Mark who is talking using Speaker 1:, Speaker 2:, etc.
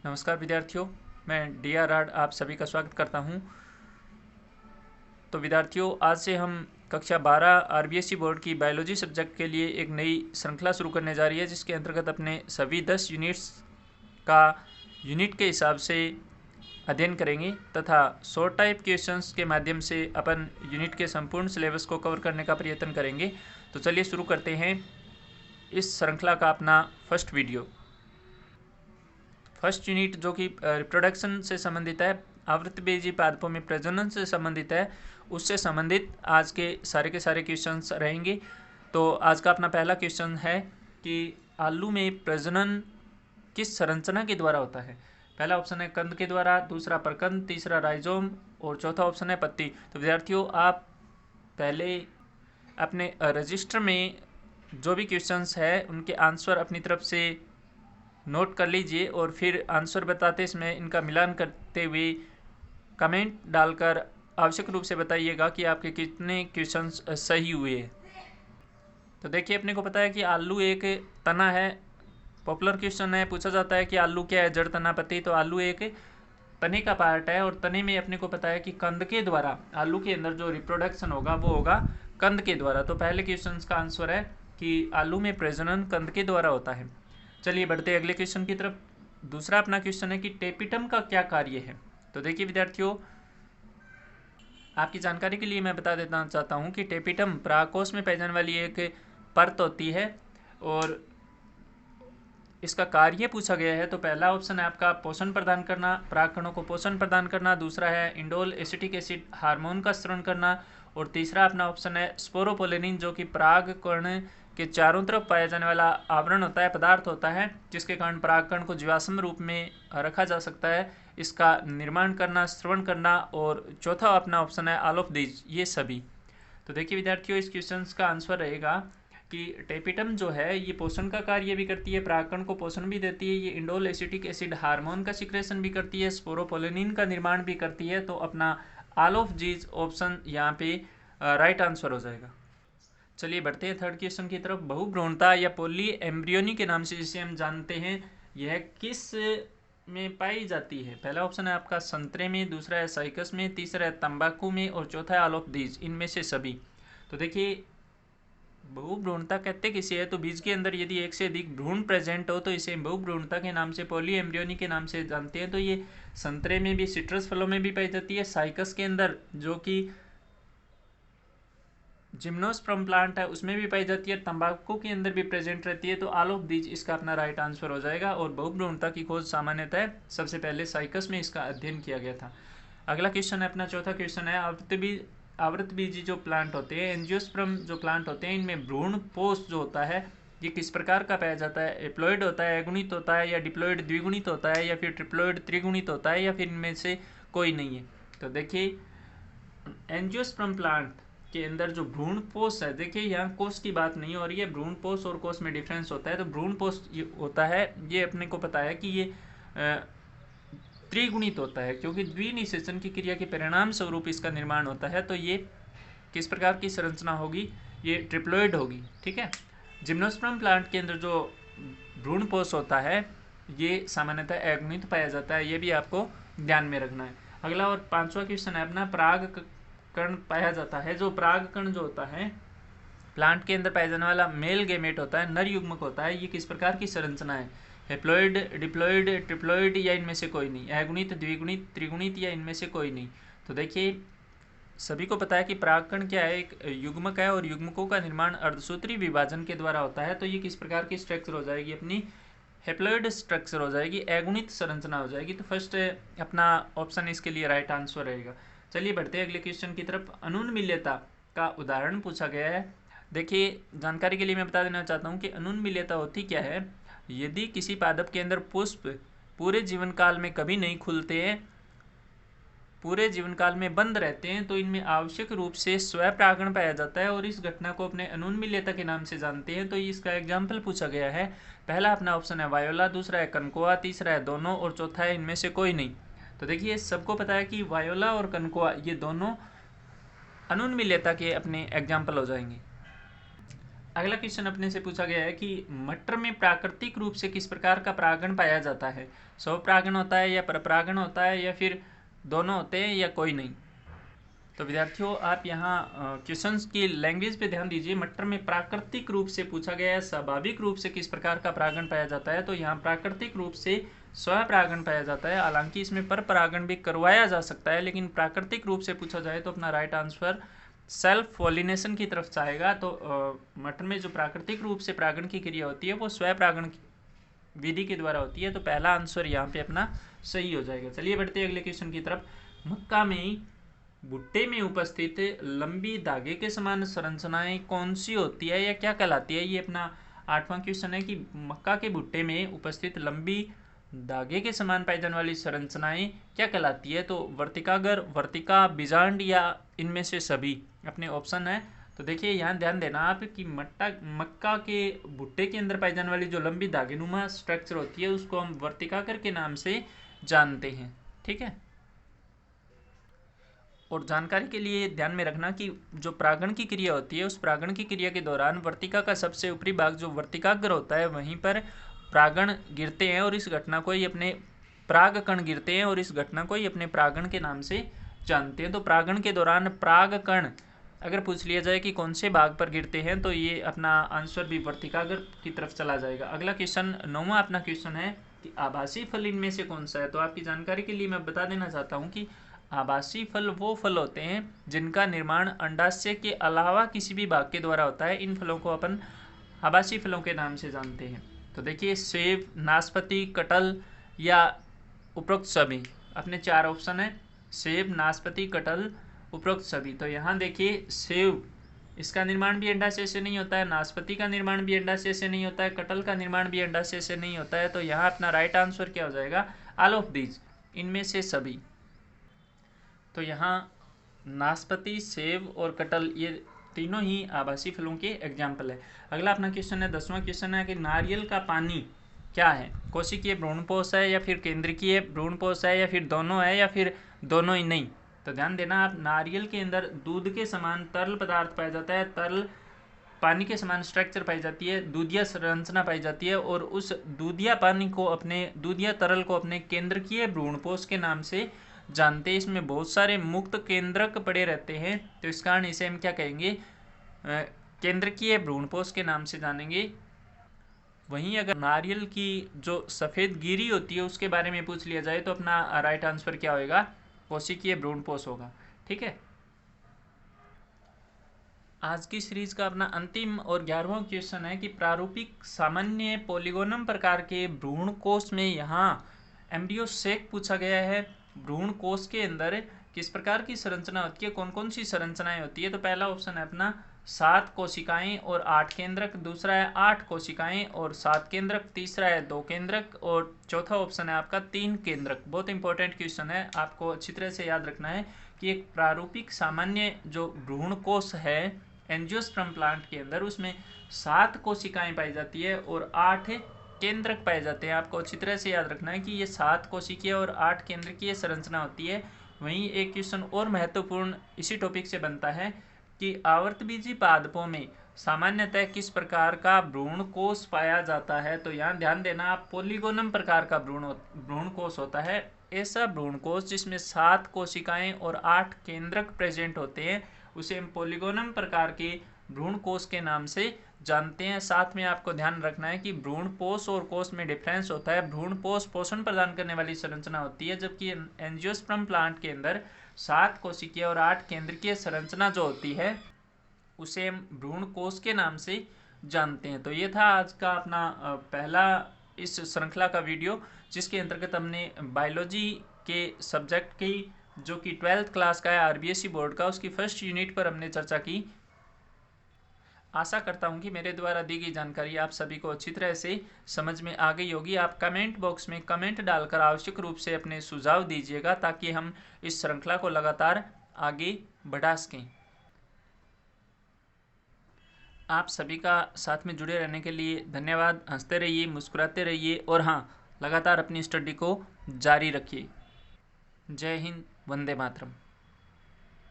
Speaker 1: नमस्कार विद्यार्थियों, मैं डी.आर. आप सभी का स्वागत करता हूं। तो विद्यार्थियों, आज से हम कक्षा 12 आरबीएसई बोर्ड की बायोलॉजी सब्जेक्ट के लिए एक नई श्रृंखला शुरू करने जा रही है, जिसके अंतर्गत अपने सभी 10 यूनिट्स का यूनिट के हिसाब से अध्ययन करेंगे तथा शॉर्ट टाइप क्वेश्चंस के माध्यम से अपन यूनिट के संपूर्ण सिलेबस को कवर करने का प्रयत्न करेंगे। तो चलिए शुरू करते हैं इस श्रृंखला का अपना फर्स्ट वीडियो। फर्स्ट यूनिट जो कि रिप्रोडक्शन से संबंधित है, आवृतबीजी पादपों में प्रजनन से संबंधित है, उससे संबंधित आज के सारे क्वेश्चंस रहेंगे। तो आज का अपना पहला क्वेश्चन है कि आलू में प्रजनन किस संरचना के द्वारा होता है। पहला ऑप्शन है कंद के द्वारा, दूसरा प्रकंद, तीसरा राइजोम और चौथा ऑप्शन है पत्ती। तो विद्यार्थियों, आप पहले अपने रजिस्टर में जो भी क्वेश्चंस है उनके आंसर अपनी तरफ से नोट कर लीजिए और फिर आंसर बताते समय इनका मिलान करते हुए कमेंट डालकर आवश्यक रूप से बताइएगा कि आपके कितने क्वेश्चंस सही हुए। तो देखिए, अपने को पता है कि आलू एक तना है। पॉपुलर क्वेश्चन है, पूछा जाता है कि आलू क्या है, जड़, तना, पत्ती। तो आलू एक तने का पार्ट है और तने में अपने को पता है कि कंद के द्वारा आलू के अंदर जो रिप्रोडक्शन होगा वो होगा कंद के द्वारा। तो पहले क्वेश्चन का आंसर है कि आलू में प्रजनन कंद के द्वारा होता है। चलिए बढ़ते हैं अगले क्वेश्चन की तरफ। दूसरा अपना क्वेश्चन है कि टेपिटम का क्या कार्य है। तो देखिए विद्यार्थियों, आपकी जानकारी के लिए मैं बता देना चाहता हूं कि टेपिटम परागकोश में पाई जाने वाली एक परत होती है और इसका कार्य पूछा गया है। तो पहला ऑप्शन है आपका पोषण प्रदान करना, परागकणों को पोषण प्रदान करना। दूसरा है इंडोल एसिटिक एसिड हार्मोन का स्रवण करना और तीसरा अपना ऑप्शन है स्पोरोपोलिन, जो कि परागकण के चारों तरफ पाया जाने वाला आवरण होता है, पदार्थ होता है, जिसके कारण परागकण को जीवाश्म रूप में रखा जा सकता है, इसका निर्माण करना, श्रवण करना। और चौथा अपना ऑप्शन है ऑल ऑफ दीज, ये सभी। तो देखिए विद्यार्थियों, इस क्वेश्चन का आंसर रहेगा कि टेपिटम जो है ये पोषण का कार्य भी करती है, परागकण को पोषण भी देती है, ये इंडोल एसिटिक एसिड हार्मोन का सिक्रेशन भी करती है, स्पोरोपोलिन का निर्माण भी करती है। तो अपना ऑल ऑफ दीज ऑप्शन यहाँ पे राइट आंसर हो जाएगा। चलिए बढ़ते हैं थर्ड क्वेश्चन की तरफ। बहुभ्रूणता या पॉली एम्ब्रियोनी के नाम से जिसे हम जानते हैं, यह किस में पाई जाती है। पहला ऑप्शन है आपका संतरे में, दूसरा है साइकस में, तीसरा है तंबाकू में और चौथा है ऑल ऑफ दीज, इनमें से सभी। तो देखिए, बहुभ्रूणता कहते किसे है, तो बीज के अंदर यदि एक से अधिक भ्रूण प्रेजेंट हो तो इसे बहुभ्रूणता के नाम से, पॉली एम्ब्रियोनी के नाम से जानते हैं। तो ये संतरे में भी, सिट्रस फलों में भी पाई जाती है, साइकस के अंदर जो कि जिम्नोस्पर्म प्लांट है उसमें भी पाई जाती है, तंबाकू के अंदर भी प्रेजेंट रहती है। तो ऑल ऑफ दीज इसका अपना राइट आंसर हो जाएगा। और बहुभ्रूणता की खोज सामान्यतः सबसे पहले साइकस में इसका अध्ययन किया गया था। अगला क्वेश्चन है अपना चौथा क्वेश्चन है, आवृतबीजी जो प्लांट होते हैं, एंजियोस्पर्म जो प्लांट होते हैं, इनमें भ्रूण पोष जो होता है ये किस प्रकार का पाया जाता है। एप्लॉइड होता है, अगुणित होता है, या डिप्लॉइड द्विगुणित होता है, या फिर ट्रिप्लॉइड त्रिगुणित होता है, या फिर इनमें से कोई नहीं है। तो देखिए, एंजियोस्पर्म प्लांट के अंदर जो भ्रूण पोष है, देखिए यहाँ कोष की बात नहीं हो रही है, भ्रूण पोष और कोष में डिफरेंस होता है। तो भ्रूण पोष होता है, ये अपने को पता है कि ये त्रिगुणित होता है, क्योंकि द्विनिषेचन की क्रिया के परिणाम स्वरूप इसका निर्माण होता है। तो ये किस प्रकार की संरचना होगी, ये ट्रिप्लॉइड होगी। ठीक है। जिम्नोस्पर्म प्लांट के अंदर जो भ्रूण पोष होता है ये सामान्यतः अगुणित पाया जाता है, ये भी आपको ध्यान में रखना है। अगला और पांचवा क्वेश्चन है अपना, परागकण पाया जाता है। जो परागकण जो होता है प्लांट के अंदर पाया जाने वाला मेल गेमेट होता है, नर युग्मक होता है, ये किस प्रकार की संरचना है। हेप्लॉइड, डिप्लॉइड, ट्रिप्लॉइड या इनमें से कोई नहीं, अगुणित, द्विगुणित, त्रिगुणित या इनमें से कोई नहीं। तो देखिए, सभी को पता है कि परागकण क्या है, एक युग्मक है और युग्मकों का निर्माण अर्धसूत्री विभाजन के द्वारा होता है। तो ये किस प्रकार की स्ट्रक्चर हो जाएगी, अपनी हेप्लॉइड स्ट्रक्चर हो जाएगी, अगुणित संरचना हो जाएगी। तो फर्स्ट अपना ऑप्शन इसके लिए राइट आंसर रहेगा। चलिए बढ़ते हैं अगले क्वेश्चन की तरफ। अनुन्मील्यता का उदाहरण पूछा गया है। देखिए, जानकारी के लिए मैं बता देना चाहता हूँ कि अनुन्मील्यता होती क्या है। यदि किसी पादप के अंदर पुष्प पूरे जीवन काल में कभी नहीं खुलते हैं, पूरे जीवन काल में बंद रहते हैं, तो इनमें आवश्यक रूप से स्वपरागण पाया जाता है और इस घटना को अपने अनुन्मील्यता के नाम से जानते हैं। तो इसका एग्जाम्पल पूछा गया है। पहला अपना ऑप्शन है वायोला, दूसरा है कनकोआ, तीसरा है दोनों और चौथा है इनमें से कोई नहीं। तो देखिए, सबको पता है कि वायोला और कनकोआ ये दोनों अनुन्मील्यता के अपने एग्जाम्पल हो जाएंगे। अगला क्वेश्चन अपने से पूछा गया है कि मटर में प्राकृतिक रूप से किस प्रकार का परागण पाया जाता है? स्वपरागण होता है या परपरागण होता है या फिर दोनों होते हैं या कोई नहीं? तो विद्यार्थियों आप यहाँ क्वेश्चंस की लैंग्वेज पे ध्यान दीजिए। मटर में प्राकृतिक रूप से पूछा गया है, स्वाभाविक रूप से किस प्रकार का परागण पाया जाता है, तो यहाँ प्राकृतिक रूप से स्वपरागण पाया जाता है। हालांकि इसमें परपरागण भी करवाया जा सकता है, लेकिन प्राकृतिक रूप से पूछा जाए तो अपना राइट आंसर सेल्फ पॉलिनेशन की तरफ जाएगा। तो मटर में जो प्राकृतिक रूप से परागण की क्रिया होती है वो स्वपरागण विधि के द्वारा होती है। तो पहला आंसर यहाँ पे अपना सही हो जाएगा। चलिए बढ़ते हैं अगले क्वेश्चन की तरफ। मक्का में भुट्टे में उपस्थित लंबी धागे के समान संरचनाएं कौन सी होती है या क्या कहलाती है? ये अपना 8वां क्वेश्चन है कि मक्का के भुट्टे में उपस्थित लंबी धागे के समान पाई जाने वाली संरचनाएं क्या कहलाती है? तो वर्तिकागर, वर्तिका, बीजांड या इनमें से सभी अपने ऑप्शन है। तो देखिए यहाँ ध्यान देना आप कि मक्का के भुट्टे के अंदर पाई जाने वाली जो लंबी धागेनुमा स्ट्रक्चर होती है उसको हम वर्तिकागर के नाम से जानते हैं। ठीक है, और जानकारी के लिए ध्यान में रखना कि जो परागण की क्रिया होती है उस परागण की क्रिया के दौरान वर्तिका का सबसे ऊपरी भाग जो वर्तिकाग्र होता है वहीं पर परागण गिरते हैं और इस घटना को ही अपने परागकण गिरते हैं और इस घटना को ही अपने परागण के नाम से जानते हैं। तो परागण के दौरान परागकण अगर पूछ लिया जाए कि कौन से भाग पर गिरते हैं तो ये अपना आंसर भी वर्तिकाग्र की तरफ चला जाएगा। अगला क्वेश्चन 9वां अपना क्वेश्चन है कि आभासी फल इनमें से कौन सा है? तो आपकी जानकारी के लिए मैं बता देना चाहता हूँ कि आभासी फल वो फल होते हैं जिनका निर्माण अंडाशय के अलावा किसी भी भाग के द्वारा होता है। इन फलों को अपन आभासी फलों के नाम से जानते हैं। तो देखिए सेब, नाशपाती, कटहल या उपरोक्त सभी अपने 4 ऑप्शन है। सेब, नाशपाती, कटहल, उपरोक्त सभी। तो यहाँ देखिए सेब, इसका निर्माण भी अंडाशय से नहीं होता है, नाशपाती का निर्माण भी अंडाशय से नहीं होता है, कटहल का निर्माण भी अंडाशय से नहीं होता है। तो यहाँ अपना राइट आंसर क्या हो जाएगा? ऑल ऑफ दीज, इनमें से सभी। तो यहाँ नाशपाती, सेब और कटहल ये तीनों ही आभासी फलों के एग्जाम्पल है। अगला अपना क्वेश्चन है 10वां क्वेश्चन है कि नारियल का पानी क्या है? कोशिकीय भ्रूणपोष है या फिर केंद्रकीय भ्रूणपोष है या फिर दोनों है या फिर दोनों ही नहीं? तो ध्यान देना आप, नारियल के अंदर दूध के समान तरल पदार्थ पाया जाता है, तरल पानी के समान स्ट्रक्चर पाई जाती है, दूधिया संरचना पाई जाती है और उस दूधिया पानी को अपने दूधिया तरल को अपने केंद्रकीय भ्रूणपोष के नाम से जानते हैं। इसमें बहुत सारे मुक्त केंद्रक पड़े रहते हैं, तो इस कारण इसे हम क्या कहेंगे? केंद्रकीय भ्रूणपोष के नाम से जानेंगे। वहीं अगर नारियल की जो सफ़ेद गिरी होती है उसके बारे में पूछ लिया जाए तो अपना राइट आंसर क्या होगा? कोशिकीय भ्रूणपोष होगा। ठीक है, आज की सीरीज का अपना अंतिम और 11वां क्वेश्चन है कि प्रारूपिक सामान्य पॉलीगोनम प्रकार के भ्रूण कोष में यहाँ एम्ब्रियो सेक पूछा गया है। भ्रूण कोष के अंदर किस प्रकार की संरचना होती है, कौन कौन सी संरचनाएं होती है? तो पहला ऑप्शन है अपना 7 कोशिकाएं और 8 केंद्रक, दूसरा है 8 कोशिकाएं और 7 केंद्रक, तीसरा है 2 केंद्रक और चौथा ऑप्शन है आपका 3 केंद्रक। बहुत इंपॉर्टेंट क्वेश्चन है, आपको अच्छी तरह से याद रखना है कि एक प्रारूपिक सामान्य जो भ्रूण कोष है एंजियोस्पर्म प्लांट के अंदर उसमें 7 कोशिकाएं पाई जाती है और 8 केंद्रक पाए जाते हैं। आपको अच्छी तरह से याद रखना है कि ये 7 कोशिकीय और 8 केंद्रकीय संरचना होती है। वहीं एक क्वेश्चन और महत्वपूर्ण इसी टॉपिक से बनता है कि आवर्तबीजी पादपों में सामान्यतः किस प्रकार का भ्रूण कोष पाया जाता है? तो यहाँ ध्यान देना आप, पॉलीगोनम प्रकार का भ्रूण कोष होता है। ऐसा भ्रूण कोष जिसमें 7 कोशिकाएं और 8 केंद्रक प्रेजेंट होते हैं उसे हम पॉलीगोनम प्रकार के भ्रूण कोष के नाम से जानते हैं। साथ में आपको ध्यान रखना है कि भ्रूण पोष और कोष में डिफरेंस होता है। भ्रूण पोष पोषण प्रदान करने वाली संरचना होती है, जबकि एंजियोस्पर्म प्लांट के अंदर 7 कोशिकीय और 8 केंद्रकीय संरचना जो होती है उसे हम भ्रूण कोष के नाम से जानते हैं। तो ये था आज का अपना पहला इस श्रृंखला का वीडियो, जिसके अंतर्गत हमने बायोलॉजी के सब्जेक्ट की जो कि 12th क्लास का है आरबीएसई बोर्ड का, उसकी फर्स्ट यूनिट पर हमने चर्चा की। आशा करता हूं कि मेरे द्वारा दी गई जानकारी आप सभी को अच्छी तरह से समझ में आ गई होगी। आप कमेंट बॉक्स में कमेंट डालकर आवश्यक रूप से अपने सुझाव दीजिएगा ताकि हम इस श्रृंखला को लगातार आगे बढ़ा सकें। आप सभी का साथ में जुड़े रहने के लिए धन्यवाद। हंसते रहिए, मुस्कुराते रहिए और हाँ, लगातार अपनी स्टडी को जारी रखिए। जय हिंद, वंदे मातरम।